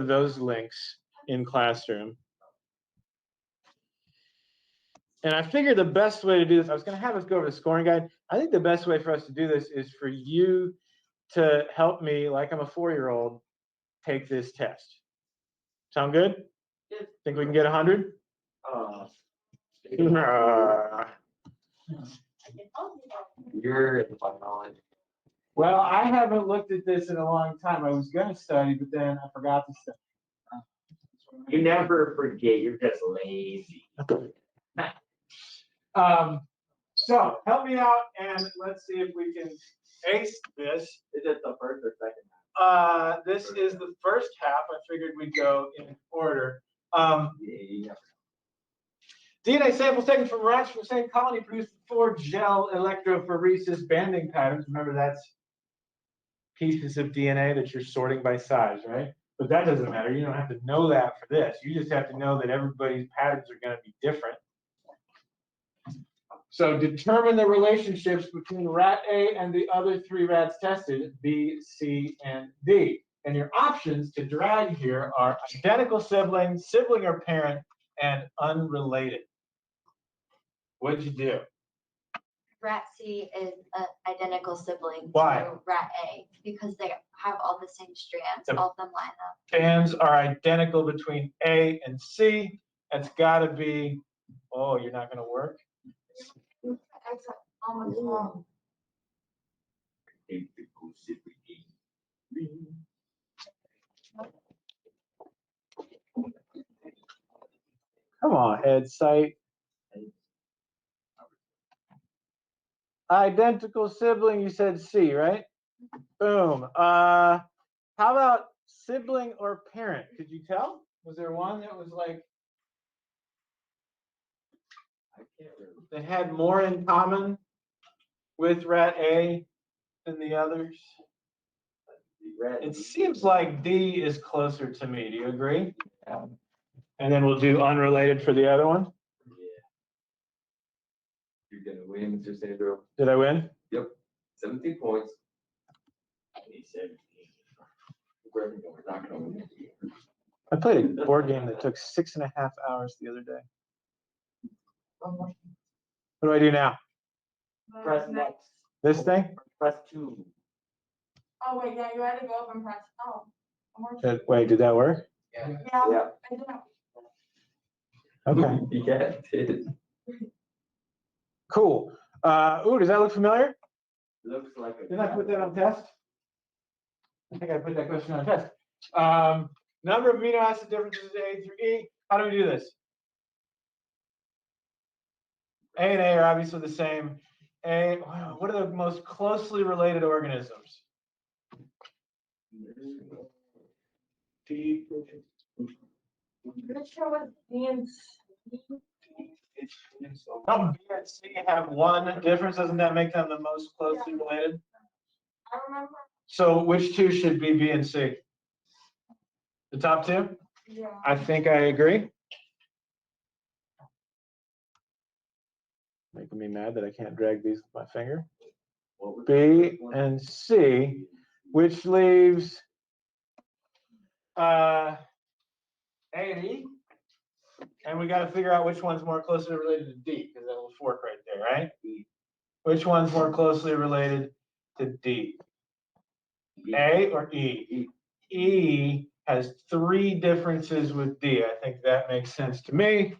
those links in Classroom. And I figured the best way to do this, I was going to have us go over the scoring guide. I think the best way for us to do this is for you to help me, like I'm a 4-year-old, take this test. Sound good? Yeah. Think we can get 100? You're by knowledge. Well, I haven't looked at this in a long time. I was going to study, but then I forgot to study. You never forget. You're just lazy. So help me out, and let's see if we can ace this. Is it the first or second half? This is the first half. I figured we'd go in order. DNA samples taken from rats from the same colony produced 4 gel electrophoresis banding patterns. Remember, that's pieces of DNA that you're sorting by size, right? But that doesn't matter. You don't have to know that for this. You just have to know that everybody's patterns are going to be different. So determine the relationships between rat A and the other 3 rats tested, B, C, and D. And your options to drag here are identical sibling, sibling or parent, and unrelated. What'd you do? Rat C is an identical sibling Why? to rat A because they have all the same strands. All of them line up. Strands are identical between A and C. That's got to be, oh, you're not going to work? Almost wrong. Come on, Ed Site. Identical sibling, you said C, right? Boom. How about sibling or parent? Could you tell? Was there one that was like, I can't remember. that had more in common with rat A than the others? It seems like D is closer to me. Do you agree? Yeah. And then we'll do unrelated for the other one. Yeah. You're gonna win, Mr. Sandro. Did I win? Yep. 17 points. I need 17. We're not gonna win. I played a board game that took 6.5 hours the other day. What do I do now? Press next. This thing? Press 2. Oh, wait, yeah, you had to go up and press, Wait, did that work? Yeah. Yeah. I did. Okay. Yeah, it did. Cool. Ooh, does that look familiar? Looks like a. Didn't I put that on test? I think I put that question on test. Number of amino acid differences A through E. How do we do this? A and A are obviously the same. What are the most closely related organisms? D. Pretty sure what means. Don't B and C have one difference? Doesn't that make them the most closely related? I remember. So which 2 should be B and C? The top 2? Yeah. I think I agree. Making me mad that I can't drag these with my finger. B and C, which leaves A and E. And we got to figure out which one's more closely related to D, because that little fork right there, right? Which one's more closely related to D? A or E? E has 3 differences with D. I think that makes sense to me.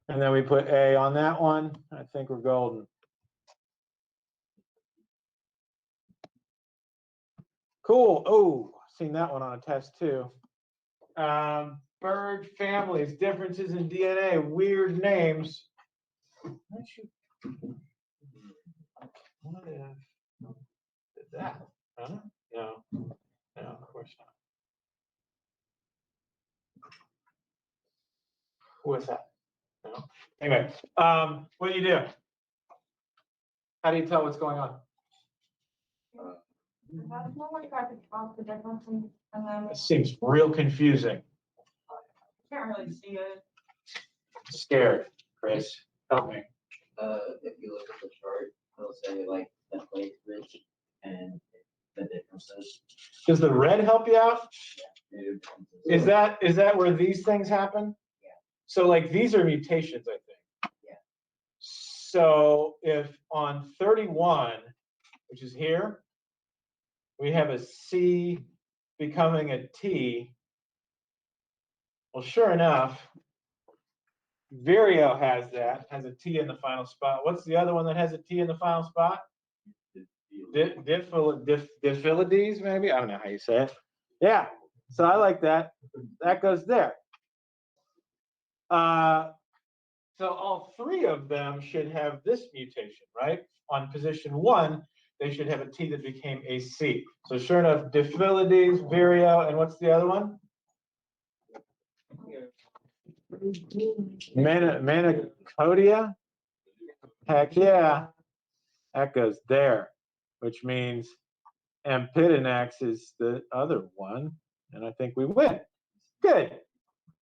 And then we put A on that one. I think we're golden. Cool. Oh, seen that one on a test too. Bird families, differences in DNA, weird names. What if did that? Huh? No, no, of course not. Who was that? No. Anyway, what do you do? How do you tell what's going on? That's not like I could tell the difference and then. It seems real confusing. Can't really see it. Scared, Chris. Help me. If you look at the chart, it'll say like that place rich Does the red help you out? Is that where these things happen? Yeah. So like these are mutations, I think. Yeah. So if on 31, which is here, we have a C becoming a T, well, sure enough, Vireo has a T in the final spot. What's the other one that has a T in the final spot? Diphyllides, maybe? I don't know how you say it. Yeah, so I like that. That goes there. So all three of them should have this mutation, right? On position 1, they should have a T that became a C. So sure enough, Diphyllides, Vireo, and what's the other one? Manicodia? Heck yeah, that goes there, which means Amphidonax is the other one, and I think we win. Good.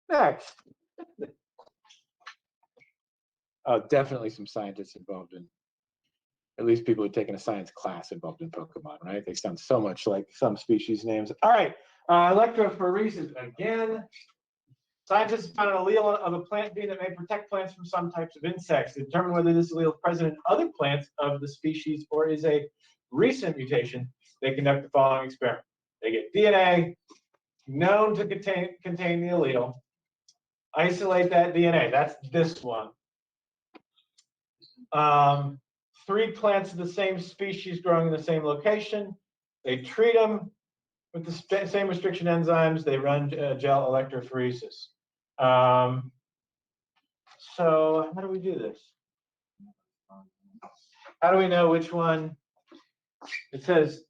Next. Oh, definitely some scientists involved in, at least people who've taken a science class involved in Pokemon, right? They sound so much like some species names. All right, electrophoresis again. Scientists found an allele of a plant gene that may protect plants from some types of insects. To determine whether this allele is present in other plants of the species or is a recent mutation, they conduct the following experiment. They get DNA known to contain the allele, isolate that DNA, that's this one. 3 plants of the same species growing in the same location. They treat them with the same restriction enzymes. They run gel electrophoresis. So how do we do this? How do we know which one? It says,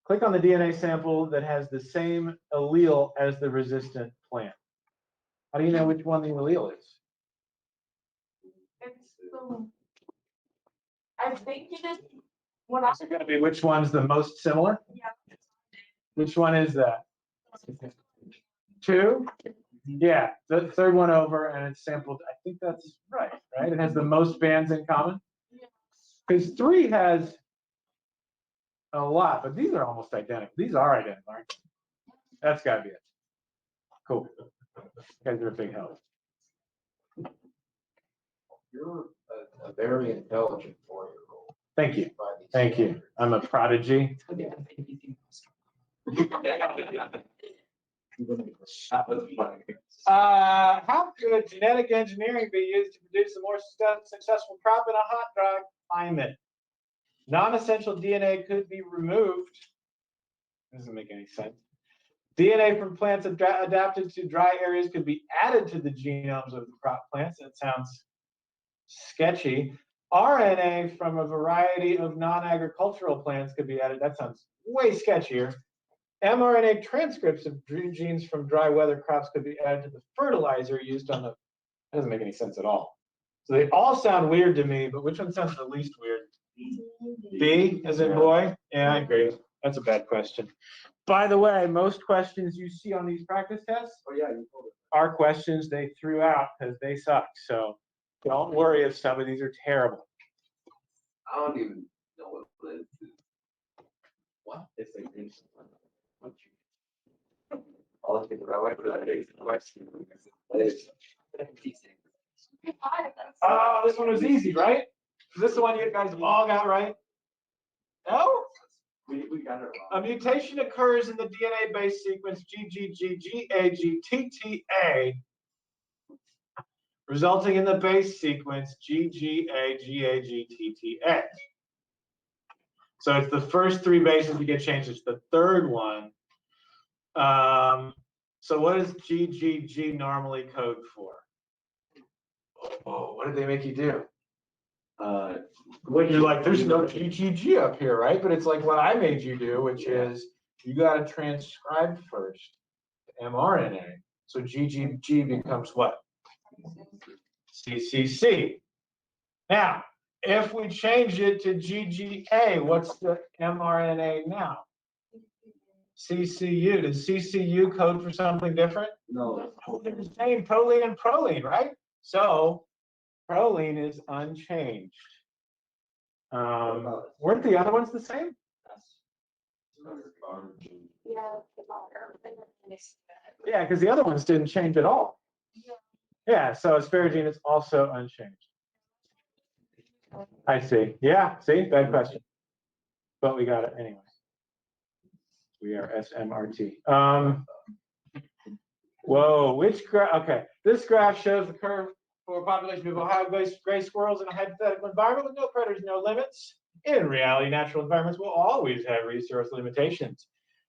click on the DNA sample that has the same allele as the resistant plant. How do you know which one the allele is? It's the, I think it is, what I, Is it going to be which one's the most similar? yeah. Which one is that? 2? Yeah, the third one over, and it's sampled. I think that's right, right? It has the most bands in common. Because 3 has a lot, but these are almost identical. These are identical, aren't they? That's got to be it. Cool. You guys are a big help. You're a very intelligent 4-year-old. Thank you. Thank you. I'm a prodigy. How could genetic engineering be used to produce a more successful crop in a hot, dry climate? Non-essential DNA could be removed. Doesn't make any sense. DNA from plants adapted to dry areas could be added to the genomes of the crop plants. That sounds sketchy. RNA from a variety of non-agricultural plants could be added. That sounds way sketchier. mRNA transcripts of genes from dry weather crops could be added to the fertilizer used on the. That doesn't make any sense at all. So they all sound weird to me, but which one sounds the least weird? B, as in boy? Yeah, I agree. That's a bad question. By the way, most questions you see on these practice tests are questions they threw out because they suck. So don't worry if some of these are terrible. I don't even know what it is. What? It's like this. I'll take the right way, but that is the question. Oh, this one was easy, right? Is this the one you guys all got right? No? We got it wrong. A mutation occurs in the DNA base sequence GGG-GAG-TTA, resulting in the base sequence GGA-GAG-TTA. So it's the first 3 bases that get changed. It's the third one. So what does GGG normally code for? Oh, what did they make you do? You're like, there's no GGG up here, right? But it's like what I made you do, which is you got to transcribe first to mRNA. So GGG becomes what? CCC. Now, if we change it to GGA, what's the mRNA now? CCU. Does CCU code for something different? No. Oh, they're the same, proline and proline, right? So proline is unchanged. Weren't the other ones the same? Yeah, the bottom. Yeah, because the other ones didn't change at all. Yeah, so asparagine is also unchanged. I see. Yeah, see, bad question. But we got it anyway. We are SMRT. Whoa, which graph? Okay, this graph shows the curve for a population of Ohio gray squirrels in a hypothetical environment with no predators, no limits. In reality, natural environments will always have resource limitations.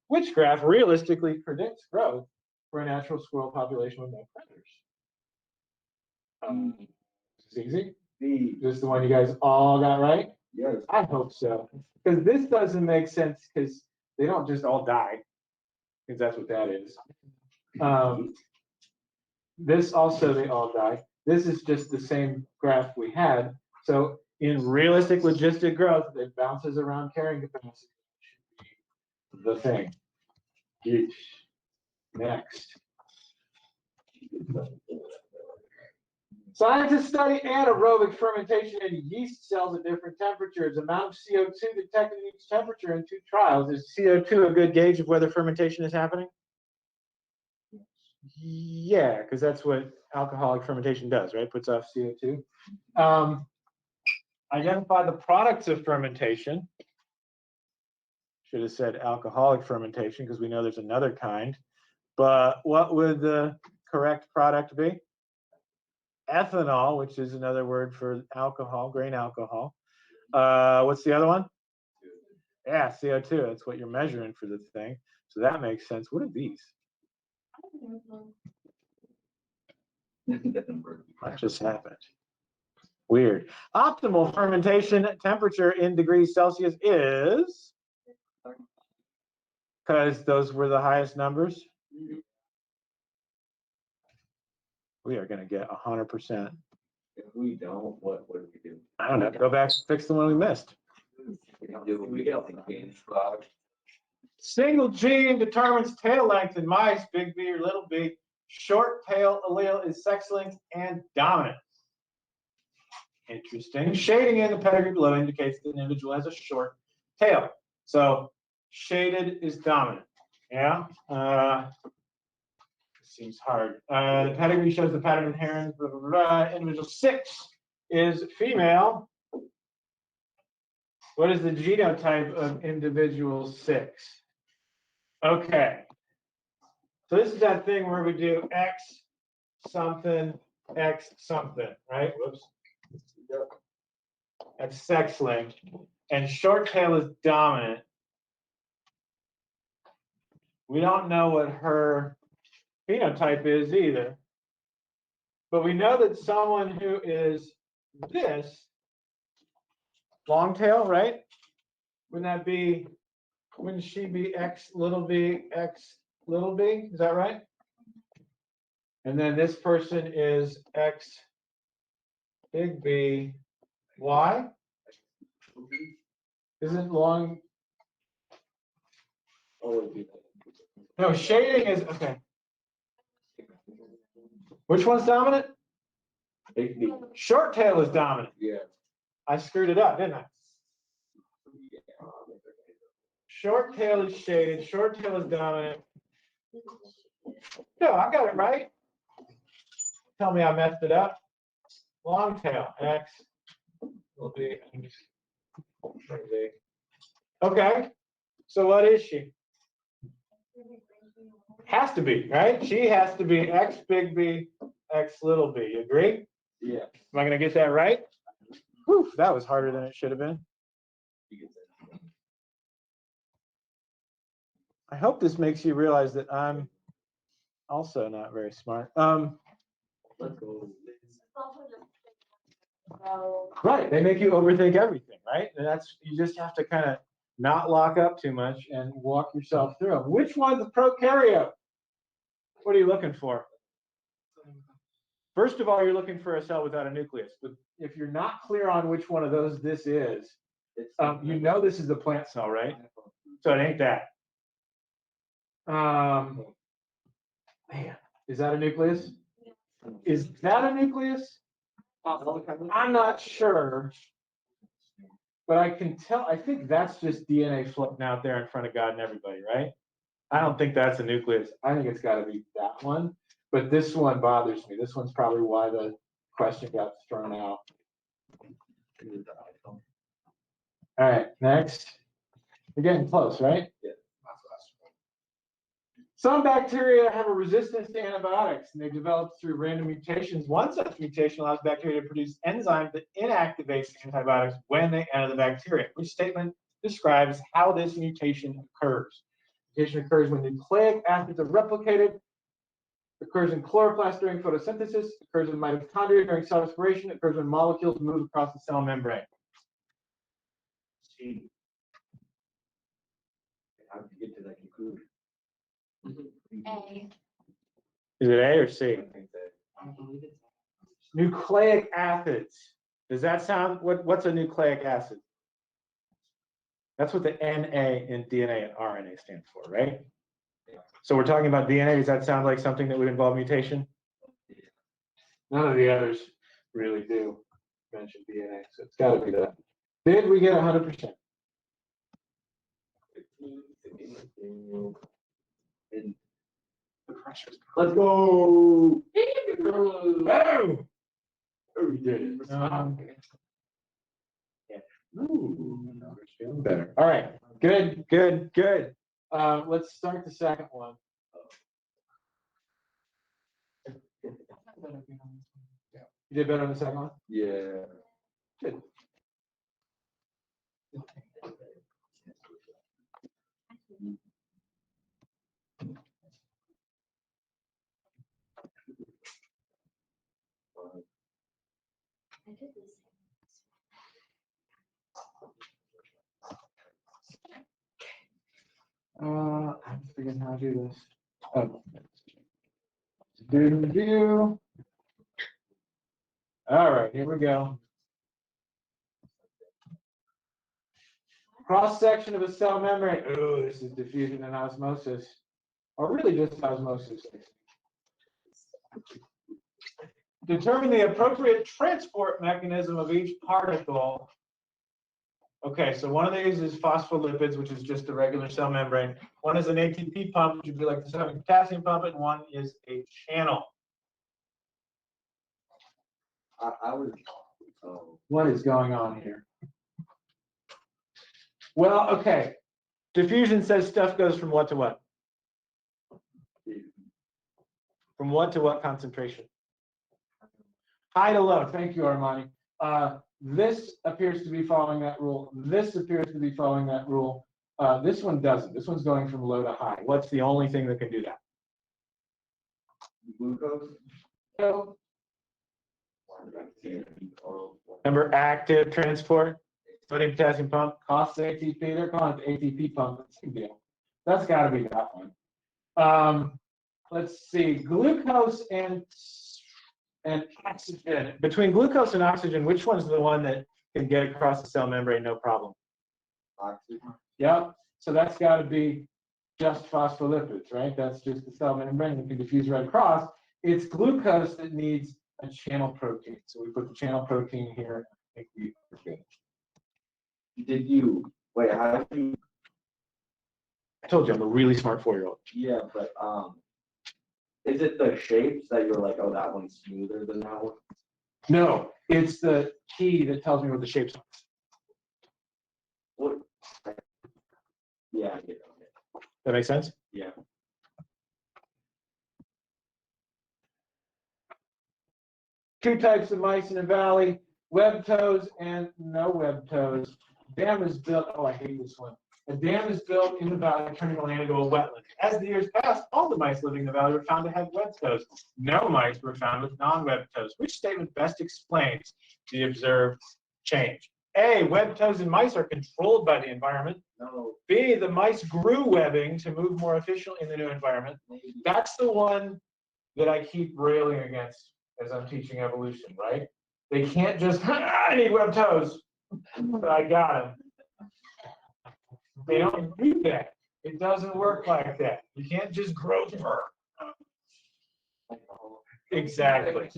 Which graph realistically predicts growth for a natural squirrel population with no predators? Is this easy? This is the one you guys all got right? Yes. I hope so. Because this doesn't make sense because they don't just all die. Because that's what that is. This also, they all die. This is just the same graph we had. So in realistic logistic growth, it bounces around carrying capacity. Should be the thing. Yeesh. Next. Scientists study anaerobic fermentation in yeast cells at different temperatures. Amount of CO2 detected at each temperature in 2 trials. Is CO2 a good gauge of whether fermentation is happening? Yeah, because that's what alcoholic fermentation does, right? Puts off CO2. Identify the products of fermentation. Should have said alcoholic fermentation because we know there's another kind. But what would the correct product be? Ethanol, which is another word for alcohol, grain alcohol. What's the other one? Yeah, CO2. That's what you're measuring for the thing. So that makes sense. What are these? What just happened? Weird. Optimal fermentation temperature in degrees Celsius is? Because those were the highest numbers. We are going to get 100%. If we don't, what do we do? I don't know. Go back and fix the one we missed. Single gene determines tail length in mice, big B or little b. Short tail allele is sex linked and dominant. Interesting. Shading in the pedigree below indicates that an individual has a short tail. So shaded is dominant. Yeah. Seems hard. The pedigree shows the pattern inherent. Blah, blah, blah. Individual 6 is female. What is the genotype of individual 6? Okay. So this is that thing where we do X something, right? Whoops. That's sex linked. And short tail is dominant. We don't know what her phenotype is either. But we know that someone who is this, long tail, right? Wouldn't she be X little b, X little b? Is that right? And then this person is X big B, Y? Isn't long? No, shading is, okay. Which one's dominant? Big B. Short tail is dominant. Yeah. I screwed it up, didn't I? Short tail is shaded, short tail is dominant. No, I got it right. Tell me I messed it up. Long tail, X will be. Okay, so what is she? Has to be, right? She has to be X big B, X little b. You agree? Yeah. Am I going to get that right? Whew, that was harder than it should have been. I hope this makes you realize that I'm also not very smart. Let's go. Right, they make you overthink everything, right? And that's, you just have to kind of not lock up too much and walk yourself through them. Which one's a prokaryote? What are you looking for? First of all, you're looking for a cell without a nucleus. But if you're not clear on which one of those this is, you know this is the plant cell, right? So it ain't that. Man, is that a nucleus? Is that a nucleus? I'm not sure. But I can tell, I think that's just DNA floating out there in front of God and everybody, right? I don't think that's a nucleus. I think it's got to be that one. But this one bothers me. This one's probably why the question got thrown out. All right, next. We're getting close, right? Yeah. Some bacteria have a resistance to antibiotics, and they develop through random mutations. One such mutation allows bacteria to produce enzymes that inactivate antibiotics when they enter the bacteria. Which statement describes how this mutation occurs? Mutation occurs when nucleic acids are replicated, occurs in chloroplast during photosynthesis, occurs in mitochondria during cell respiration, occurs when molecules move across the cell membrane. C. How did you get to that conclusion? A. Is it A or C? I think that. I believe it's. Nucleic acids. Does that sound, what's a nucleic acid? That's what the NA in DNA and RNA stands for, right? Yeah. So we're talking about DNA. Does that sound like something that would involve mutation? Yeah. None of the others really do mention DNA, so it's got to be that. Did we get 100%? And The pressure's let's go. Oh! Oh, we did it. Yeah. Ooh, we're feeling better. All right. Good, good, good. Let's start the second one. You did better on the second one? Yeah. Good. I did the same. I'm figuring how to do this. Oh. Do. All right, here we go. Cross section of a cell membrane. Oh, this is diffusion and osmosis, or really just osmosis. Determine the appropriate transport mechanism of each particle. Okay, so one of these is phospholipids, which is just a regular cell membrane. One is an ATP pump, which would be like the sodium potassium pump, and one is a channel. I was. What is going on here? Well, okay. Diffusion says stuff goes from what to what? From what to what concentration? High to low. Thank you, Armani. This appears to be following that rule. This appears to be following that rule. This one doesn't. This one's going from low to high. What's the only thing that can do that? Glucose. So, remember active transport, sodium potassium pump, costs ATP. They're calling it the ATP pump. That's a big deal. That's got to be that one. Let's see, glucose and oxygen. Between glucose and oxygen, which one's the one that can get across the cell membrane no problem? Oxygen. Yep. So that's got to be just phospholipids, right? That's just the cell membrane that can diffuse right across. It's glucose that needs a channel protein. So we put the channel protein here. I think we're good. Did you wait? How did you? I told you I'm a really smart 4-year-old. Yeah, but is it the shapes that you're like, oh, that one's smoother than that one? No, it's the key that tells me what the shapes are. What? Yeah, I get it. That makes sense? Yeah. Two types of mice in a valley, web toes and no web toes. Dam is built, oh, I hate this one. A dam is built in the valley, turning the land into a wetland. As the years passed, all the mice living in the valley were found to have web toes. No mice were found with non-web toes. Which statement best explains the observed change? A, web toes in mice are controlled by the environment. No. B, the mice grew webbing to move more efficiently in the new environment. Maybe. That's the one that I keep railing against as I'm teaching evolution, right? They can't just, I need web toes. I got them. They don't do that. It doesn't work like that. You can't just grow fur. Exactly.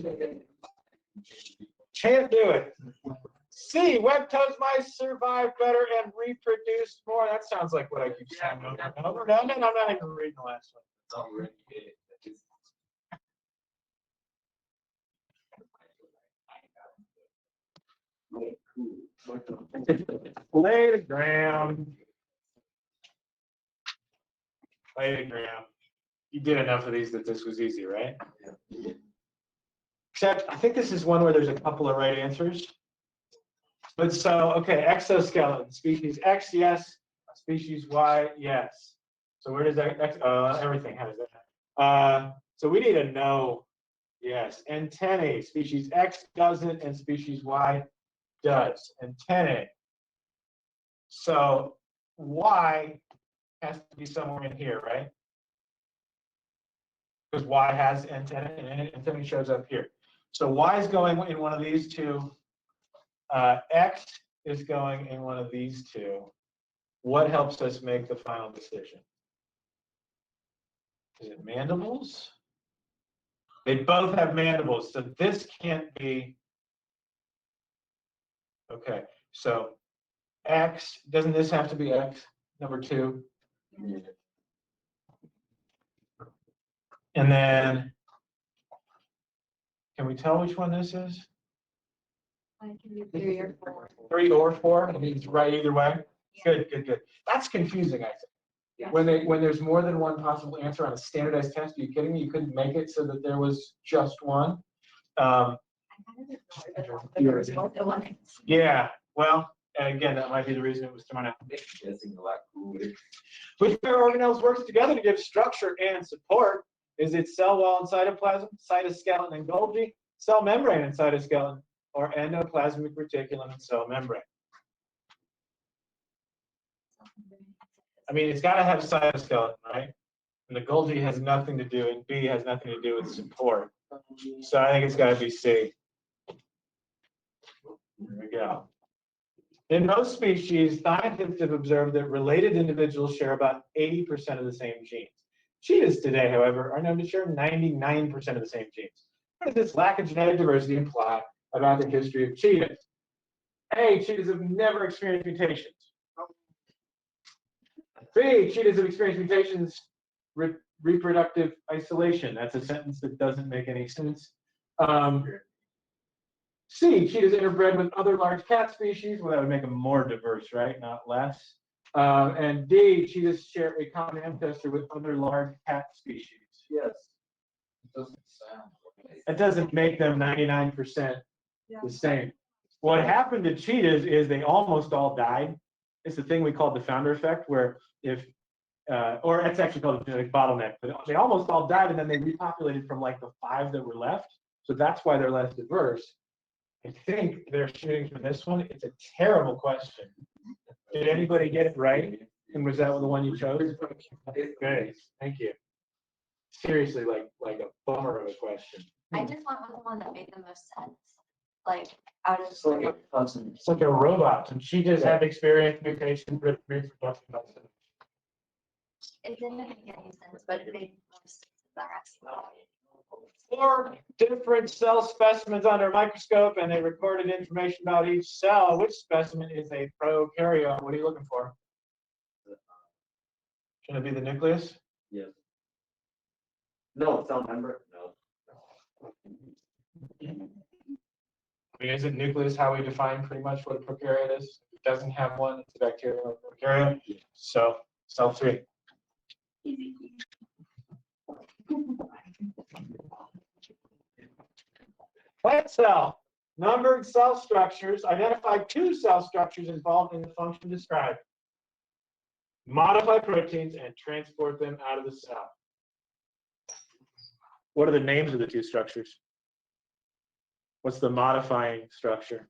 Can't do it. C, web-toes mice survive better and reproduce more. That sounds like what I keep saying over and over. No, I'm not even reading the last one. It's already big. Cladogram. Cladogram. You did enough of these that this was easy, right? Yeah. Except I think this is one where there's a couple of right answers. But so, okay, exoskeleton, species X, yes. Species Y, yes. So where does that, everything has that. So we need a no, yes. Antennae, species X doesn't and species Y does. Antennae. So Y has to be somewhere in here, right? Because Y has antenna and antenna shows up here. So Y is going in one of these two. X is going in one of these two. What helps us make the final decision? Is it mandibles? They both have mandibles, so this can't be. Okay, so X, doesn't this have to be X, number 2? Yeah. And then, can we tell which one this is? I can do 3 or 4. 3 or 4? I mean, it's right either way? Good, good, good. That's confusing, I think. Yeah. When there's more than one possible answer on a standardized test, are you kidding me? You couldn't make it so that there was just one? I kind of ignored it, but there was more than one. Yeah, well, and again, that might be the reason it was thrown out. Guessing a lot cooler. Which pair of organelles works together to give structure and support? Is it cell wall and cytoplasm, cytoskeleton and Golgi, cell membrane and cytoskeleton, or endoplasmic reticulum and cell membrane? I mean, it's got to have cytoskeleton, right? And the Golgi has nothing to do, and B has nothing to do with support. So I think it's got to be C. There we go. In most species, scientists have observed that related individuals share about 80% of the same genes. Cheetahs today, however, are known to share 99% of the same genes. What does this lack of genetic diversity imply about the history of cheetahs? A, cheetahs have never experienced mutations. B, cheetahs have experienced mutations, reproductive isolation. That's a sentence that doesn't make any sense. C, cheetahs interbred with other large cat species. Well, that would make them more diverse, right? Not less. And D, cheetahs share a common ancestor with other large cat species. Yes. It doesn't sound right. That doesn't make them 99% the same. What happened to cheetahs is they almost all died. It's the thing we call the founder effect, where if, or it's actually called a genetic bottleneck, but they almost all died and then they repopulated from like the 5 that were left. So that's why they're less diverse. I think they're shooting for this one. It's a terrible question. Did anybody get it right? And was that the one you chose? Good, thank you. Seriously, like a bummer of a question. I just went with the one that made the most sense. Like, out of. It's like a cousin. It's like a robot, and she just have experienced mutation reproduction. It didn't make any sense, but it made more sense than the rest of it. 4 different cell specimens under a microscope, and they recorded information about each cell. Which specimen is a prokaryote? What are you looking for? Should it be the nucleus? Yes. No, cell member. No. I mean, isn't nucleus how we define pretty much what a prokaryote is? If it doesn't have one, it's a bacterial prokaryote. So, cell 3. Plant cell. Numbered cell structures. Identify 2 cell structures involved in the function described. Modify proteins and transport them out of the cell. What are the names of the 2 structures? What's the modifying structure?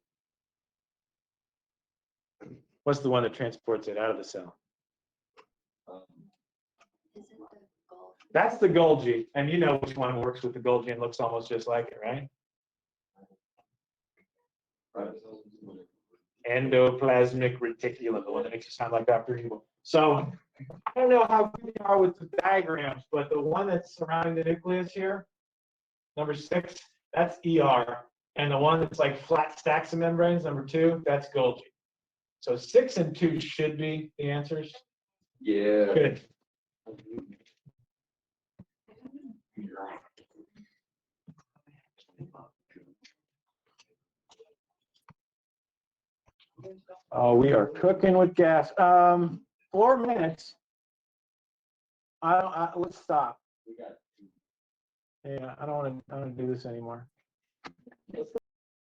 What's the one that transports it out of the cell? Is it the goal? That's the Golgi, and you know which one works with the Golgi and looks almost just like it, right? Endoplasmic reticulum, the one that makes you sound like Dr. Evil. So I don't know how good you are with the diagrams, but the one that's surrounding the nucleus here, number 6, that's ER. And the one that's like flat stacks of membranes, number 2, that's Golgi. So 6 and 2 should be the answers. Yeah. Good. Oh, we are cooking with gas. 4 minutes. Let's stop. We got Yeah, I don't want to do this anymore.